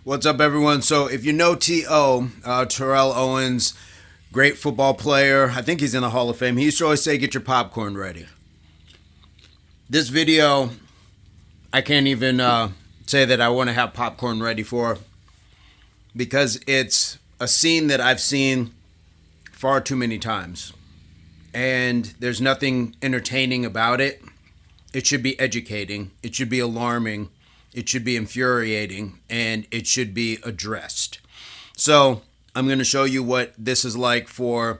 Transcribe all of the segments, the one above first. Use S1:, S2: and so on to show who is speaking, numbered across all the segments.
S1: What's up, everyone? So, if you know T.O., Terrell Owens, great football player, I think he's in the Hall of Fame. He used to always say, get your popcorn ready. This video, I can't even say that I want to have popcorn ready for because it's a scene that I've seen far too many times. And there's nothing entertaining about it. It should be educating. It should be alarming. It should be infuriating, and it should be addressed. So I'm going to show you what this is like for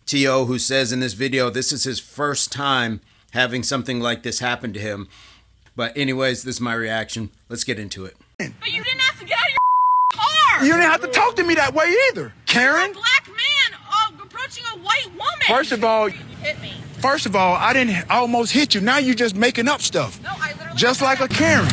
S1: T.O., who says in this video this is his first time having something like this happen to him. But anyways, this is my reaction. Let's get into it.
S2: But you didn't have to get out of your car.
S3: You didn't have to talk to me that way either, Karen.
S2: A black man approaching a white woman.
S3: First of all,
S2: you hit me.
S3: I almost hit you. Now you're just making up stuff.
S2: No, I literally
S3: just like a Karen.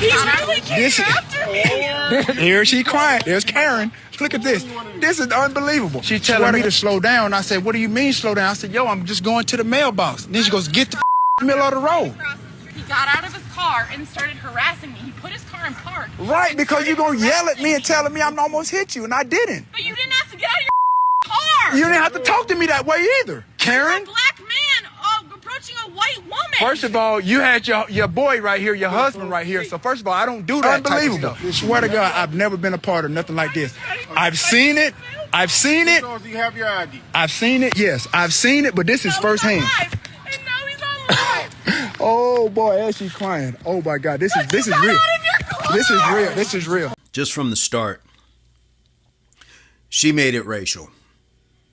S2: He's really came after me.
S3: Here she crying. There's Karen. Look at this. This is unbelievable. She's telling me to slow down. I said, what do you mean slow down? I said, yo, I'm just going to the mailbox. And then she goes, get the middle of the road.
S2: He got out of his car and started harassing me. He put his car in park.
S3: Right, because you're going to yell at me and telling me I'm almost hit you, and I didn't.
S2: But you didn't have to get out of your car.
S3: You didn't have to talk to me that way either, Karen.
S2: A black man approaching a white woman.
S3: First of all, you had your boy right here, your husband right here. So first of all, I don't do that. Unbelievable. Type of stuff. I swear to God, I've never been a part of nothing like this. I've seen it. I've seen it.
S4: Do you have your ID?
S3: I've seen it. Yes, I've seen it, but this is firsthand.
S2: And now he's on live.
S3: Oh boy, as she's crying. Oh my God, this is real. This is real. This is real.
S1: Just from the start, she made it racial.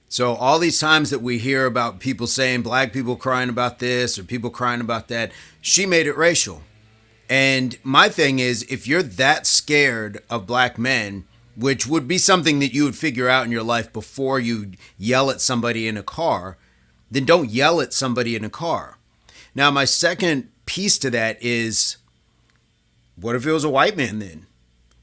S1: So all these times that we hear about people saying black people crying about this or people crying about that, she made it racial. And my thing is, if you're that scared of black men, which would be something that you would figure out in your life before you yell at somebody in a car, then don't yell at somebody in a car. Now, my second piece to that is, what if it was a white man then?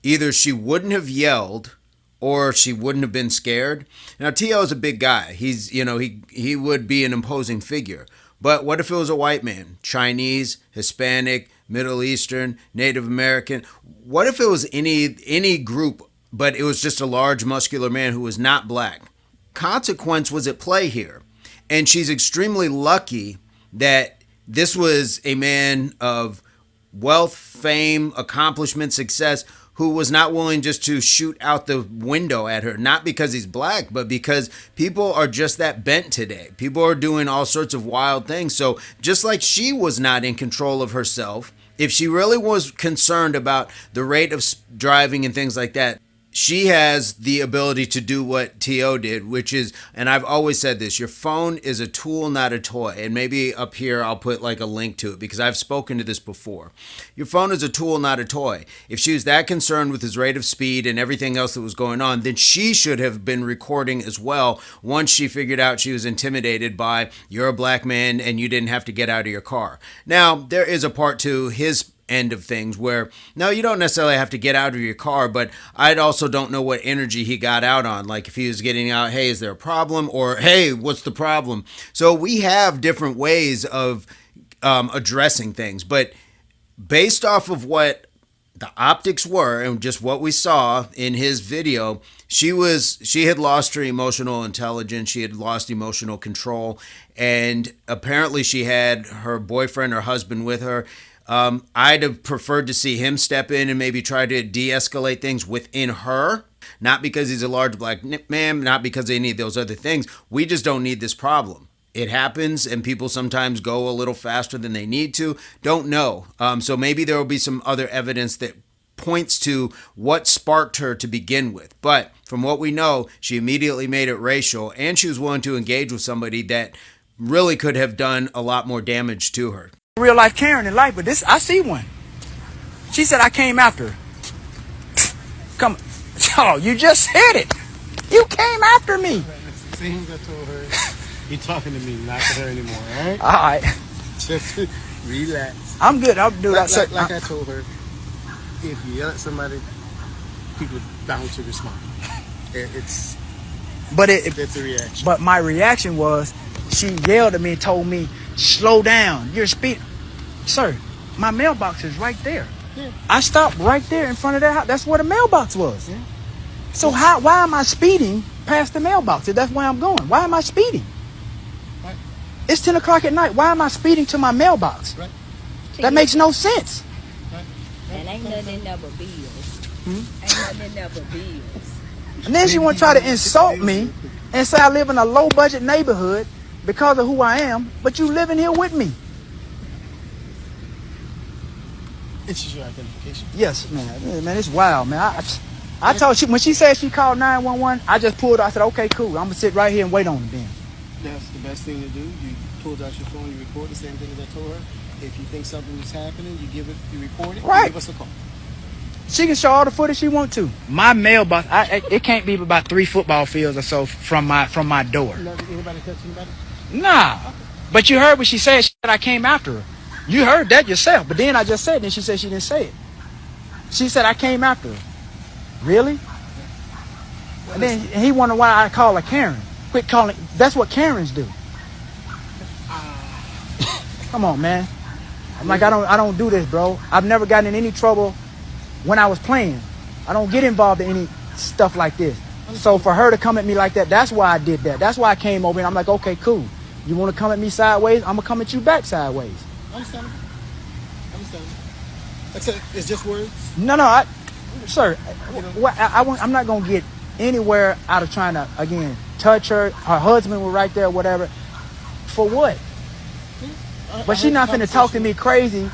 S1: Either she wouldn't have yelled or she wouldn't have been scared. Now, T.O. is a big guy. He would be an imposing figure. But what if it was a white man? Chinese, Hispanic, Middle Eastern, Native American. What if it was any group, but it was just a large, muscular man who was not black? Consequence was at play here. And she's extremely lucky that this was a man of wealth, fame, accomplishment, success, who was not willing just to shoot out the window at her, not because he's black, but because people are just that bent today. People are doing all sorts of wild things. So just like she was not in control of herself, if she really was concerned about the rate of driving and things like that, she has the ability to do what T.O. did, which is, and I've always said this, your phone is a tool, not a toy. And maybe up here I'll put like a link to it because I've spoken to this before. Your phone is a tool, not a toy. If she was that concerned with his rate of speed and everything else that was going on, then she should have been recording as well once she figured out she was intimidated by, you're a black man and you didn't have to get out of your car. Now, there is a part to his end of things where, no, you don't necessarily have to get out of your car, but I also don't know what energy he got out on. Like if he was getting out, hey, is there a problem? Or, hey, what's the problem? So we have different ways of addressing things, but based off of what the optics were and just what we saw in his video, she had lost her emotional intelligence. She had lost emotional control. And apparently she had her boyfriend or husband with her. I'd have preferred to see him step in and maybe try to de-escalate things within her, not because he's a large black man, not because they need those other things. We just don't need this problem. It happens, and people sometimes go a little faster than they need to. Don't know. So maybe there will be some other evidence that points to what sparked her to begin with. But from what we know, she immediately made it racial, and she was willing to engage with somebody that really could have done a lot more damage to her.
S3: Real life Karen in life, but this, I see one. She said I came after her. Come, oh, you just said it. You came after me.
S4: See, I told her, you're talking to me, not to her anymore, all right?
S3: All right.
S4: Just relax.
S3: I'm good. I'll do that.
S4: Like I told her, if you yell at somebody, people are bound to respond. It's a reaction.
S3: But my reaction was, she yelled at me and told me, slow down. You're speed. Sir, my mailbox is right there.
S4: Yeah.
S3: I stopped right there in front of that house. That's where the mailbox was.
S4: Yeah.
S3: So why am I speeding past the mailbox if that's where I'm going? Why am I speeding?
S4: Right.
S3: It's 10 o'clock at night. Why am I speeding to my mailbox?
S4: Right.
S3: That makes no sense.
S4: Right.
S5: And ain't nothing in there but bills. Ain't nothing in there but bills.
S3: And then she want to try to insult me and say I live in a low budget neighborhood because of who I am, but you living here with me.
S4: It's just your identification.
S3: Yes, man. Man, it's wild, man. I told she when she said she called 911, I just pulled her. I said, okay, cool. I'm gonna sit right here and wait on her then.
S4: That's the best thing to do. You pulled out your phone, you record the same thing as I told her. If you think something is happening, you report it.
S3: Right.
S4: You give us a call.
S3: She can show all the footage she want to. My mailbox, it can't be about 3 football fields or so from my door.
S4: Anybody touch anybody?
S3: Nah. But you heard what she said. She said I came after her. You heard that yourself. But then I just said, then she said she didn't say it. She said I came after her. Really? And then he wondered why I call her Karen. Quit calling. That's what Karens do. Come on, man. I'm like, I don't do this, bro. I've never gotten in any trouble when I was playing. I don't get involved in any stuff like this. So for her to come at me like that, that's why I did that. That's why I came over and I'm like, okay, cool. You want to come at me sideways? I'm going to come at you back sideways.
S4: Understandable. Except it's just words.
S3: No, sir, I'm not going to get anywhere out of trying to, again, touch her. Her husband was right there, whatever. For what? But she not finna talk to me crazy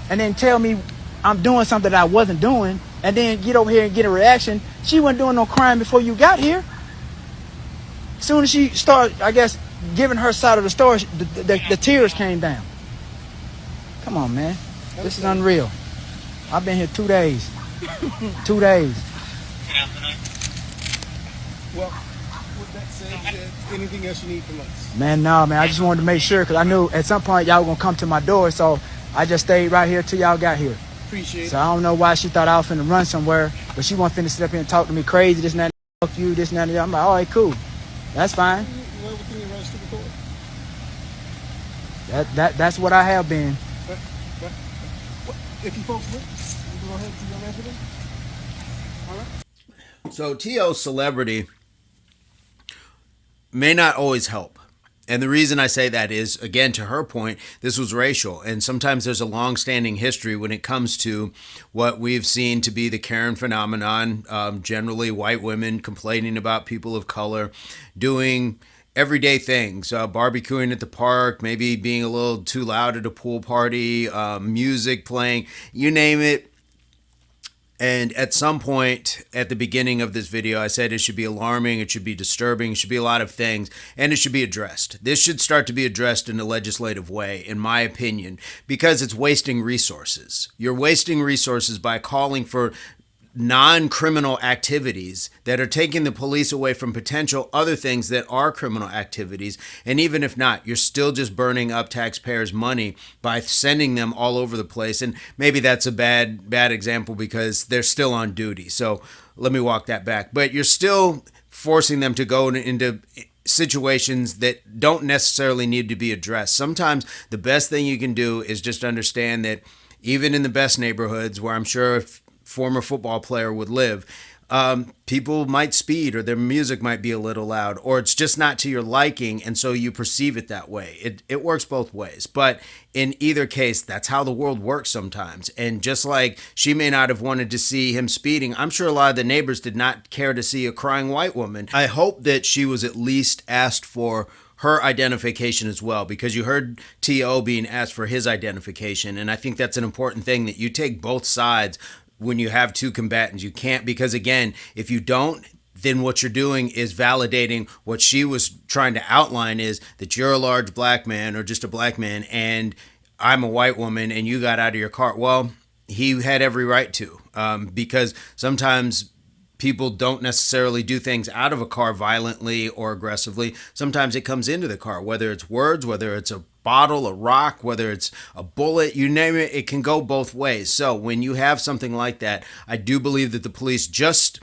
S3: and then tell me I'm doing something that I wasn't doing and then get over here and get a reaction. She wasn't doing no crime before you got here. As soon as she started, I guess, giving her side of the story, the tears came down. Come on, man. This is unreal. I've been here 2 days. 2 days.
S4: Well, with that said, anything else you need from us?
S3: Man, no, man. I just wanted to make sure because I knew at some point y'all were going to come to my door. So I just stayed right here till y'all got here.
S4: Appreciate it.
S3: So I don't know why she thought I was finna run somewhere, but she wasn't finna sit up here and talk to me crazy, this and that, fuck you, this and that. I'm like, all right, cool. That's fine.
S4: Well, within your rights to record.
S3: That's what I have been.
S4: But if you folks would, you can go ahead and do your resident. All right.
S1: So T.O.'s celebrity may not always help. And the reason I say that is, again, to her point, this was racial. And sometimes there's a long-standing history when it comes to what we've seen to be the Karen phenomenon, generally white women complaining about people of color, doing everyday things, barbecuing at the park, maybe being a little too loud at a pool party, music playing, you name it. And at some point at the beginning of this video, I said it should be alarming, it should be disturbing, it should be a lot of things, and it should be addressed. This should start to be addressed in a legislative way, in my opinion, because it's wasting resources. You're wasting resources by calling for non-criminal activities that are taking the police away from potential other things that are criminal activities. And even if not, you're still just burning up taxpayers' money by sending them all over the place. And maybe that's a bad example because they're still on duty. So let me walk that back. But you're still forcing them to go into situations that don't necessarily need to be addressed. Sometimes the best thing you can do is just understand that even in the best neighborhoods where I'm sure former football player would live, people might speed or their music might be a little loud or it's just not to your liking and so you perceive it that way. It works both ways. But in either case, that's how the world works sometimes. And just like she may not have wanted to see him speeding, I'm sure a lot of the neighbors did not care to see a crying white woman. I hope that she was at least asked for her identification as well, because you heard T.O. being asked for his identification. And I think that's an important thing, that you take both sides when you have two combatants. You can't, because again, if you don't, then what you're doing is validating what she was trying to outline, is that you're a large black man or just a black man and I'm a white woman and you got out of your car. Well, he had every right to, because sometimes people don't necessarily do things out of a car violently or aggressively. Sometimes it comes into the car, whether it's words, whether it's a bottle, a rock, whether it's a bullet, you name it, it can go both ways. So when you have something like that, I do believe that the police just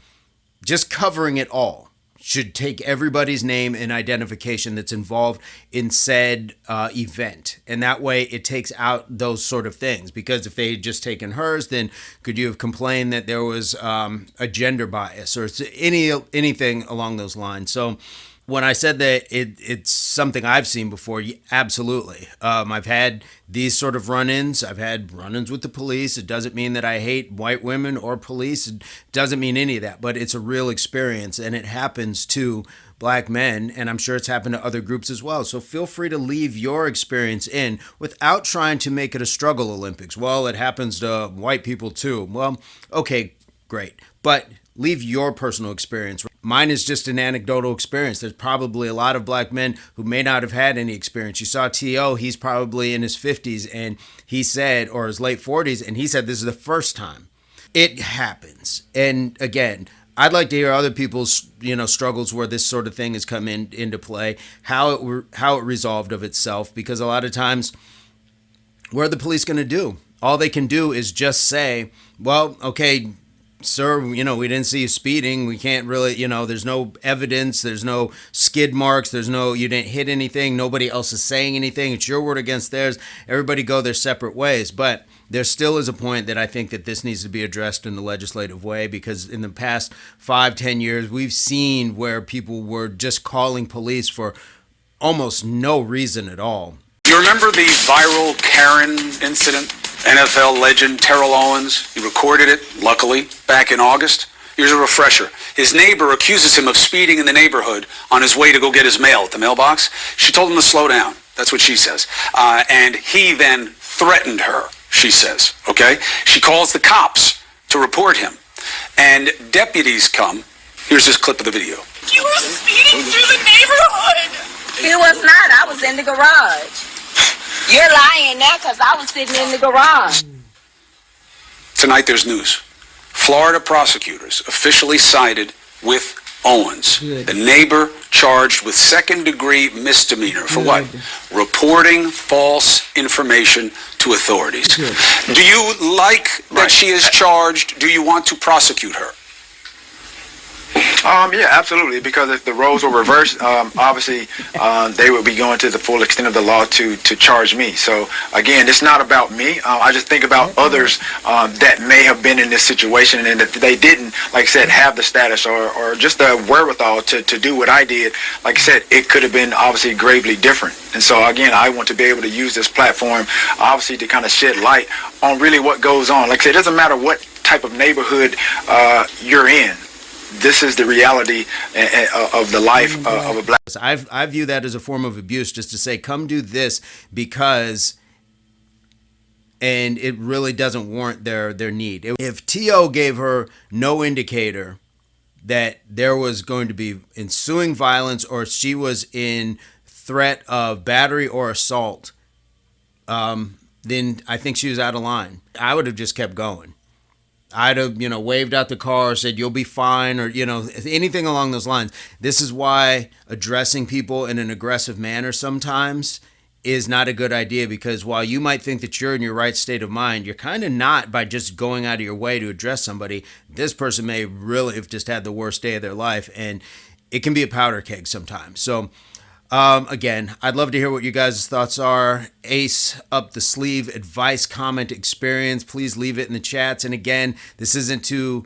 S1: covering it all, should take everybody's name and identification that's involved in said event. And that way it takes out those sort of things. Because if they had just taken hers, then could you have complained that there was a gender bias or anything along those lines? So when I said that it's something I've seen before, absolutely. I've had these sort of run-ins. I've had run-ins with the police. It doesn't mean that I hate white women or police. It doesn't mean any of that, but it's a real experience, and it happens to black men, and I'm sure it's happened to other groups as well. So feel free to leave your experience in without trying to make it a struggle Olympics. Well, it happens to white people too. Well, okay, great. But leave your personal experience. Mine is just an anecdotal experience. There's probably a lot of black men who may not have had any experience. You saw T.O., he's probably in his 50s, and he said, or his late 40s, and he said this is the first time. It happens. And again, I'd like to hear other people's, struggles where this sort of thing has come into play, how it resolved of itself, because a lot of times, what are the police going to do? All they can do is just say, well, okay, sir, we didn't see you speeding. We can't really, there's no evidence. There's no skid marks. You didn't hit anything. Nobody else is saying anything. It's your word against theirs. Everybody go their separate ways. But there still is a point that I think that this needs to be addressed in the legislative way, because in the past 5-10 years, we've seen where people were just calling police for almost no reason at all.
S6: You remember the viral Karen incident? NFL legend Terrell Owens, he recorded it, luckily, back in August. Here's a refresher. His neighbor accuses him of speeding in the neighborhood on his way to go get his mail at the mailbox. She told him to slow down. That's what she says. And he then threatened her, she says, okay? She calls the cops to report him. And deputies come. Here's this clip of the video.
S2: You were speeding through the neighborhood.
S5: It was not. I was in the garage. You're lying now because I was sitting in the garage.
S6: Tonight there's news. Florida prosecutors officially sided with Owens, the neighbor charged with second-degree misdemeanor for what? Reporting false information to authorities. Do you like that she is charged? Do you want to prosecute her?
S7: Yeah, absolutely. Because if the roles were reversed, obviously they would be going to the full extent of the law to charge me. So again, it's not about me. I just think about others that may have been in this situation, and if they didn't, like I said, have the status or just the wherewithal to do what I did, like I said, it could have been obviously gravely different. And so again, I want to be able to use this platform, obviously, to kind of shed light on really what goes on. Like I said, it doesn't matter what type of neighborhood you're in. This is the reality of the life of a black.
S1: I view that as a form of abuse, just to say, come do this because, and it really doesn't warrant their need. If T.O. gave her no indicator that there was going to be ensuing violence or she was in threat of battery or assault, then I think she was out of line. I would have just kept going. I'd have, waved out the car, said, you'll be fine, or, anything along those lines. This is why addressing people in an aggressive manner sometimes is not a good idea, because while you might think that you're in your right state of mind, you're kind of not by just going out of your way to address somebody. This person may really have just had the worst day of their life, and it can be a powder keg sometimes. So, again, I'd love to hear what you guys' thoughts are. Ace up the sleeve advice, comment, experience. Please leave it in the chats. And again, this isn't to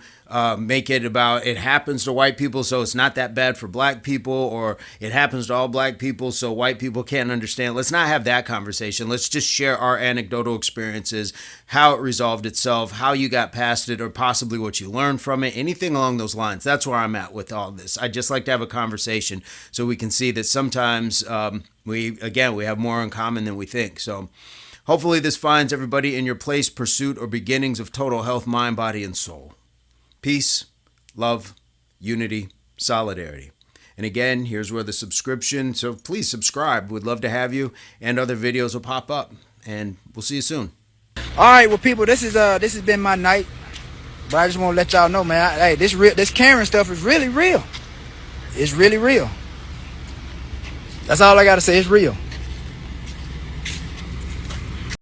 S1: make it about it happens to white people, so it's not that bad for black people, or it happens to all black people, so white people can't understand. Let's not have that conversation. Let's just share our anecdotal experiences, how it resolved itself, how you got past it, or possibly what you learned from it, anything along those lines. That's where I'm at with all this. I just like to have a conversation so we can see that sometimes we have more in common than we think. So hopefully this finds everybody in your place, pursuit, or beginnings of total health, mind, body, and soul. Peace, love, unity, solidarity. And again, here's where the subscription, so please subscribe. We'd love to have you, and other videos will pop up. And we'll see you soon.
S3: All right, well, people, this has been my night. But I just want to let y'all know, man, this Karen stuff is really real. It's really real. That's all I got to say. It's real.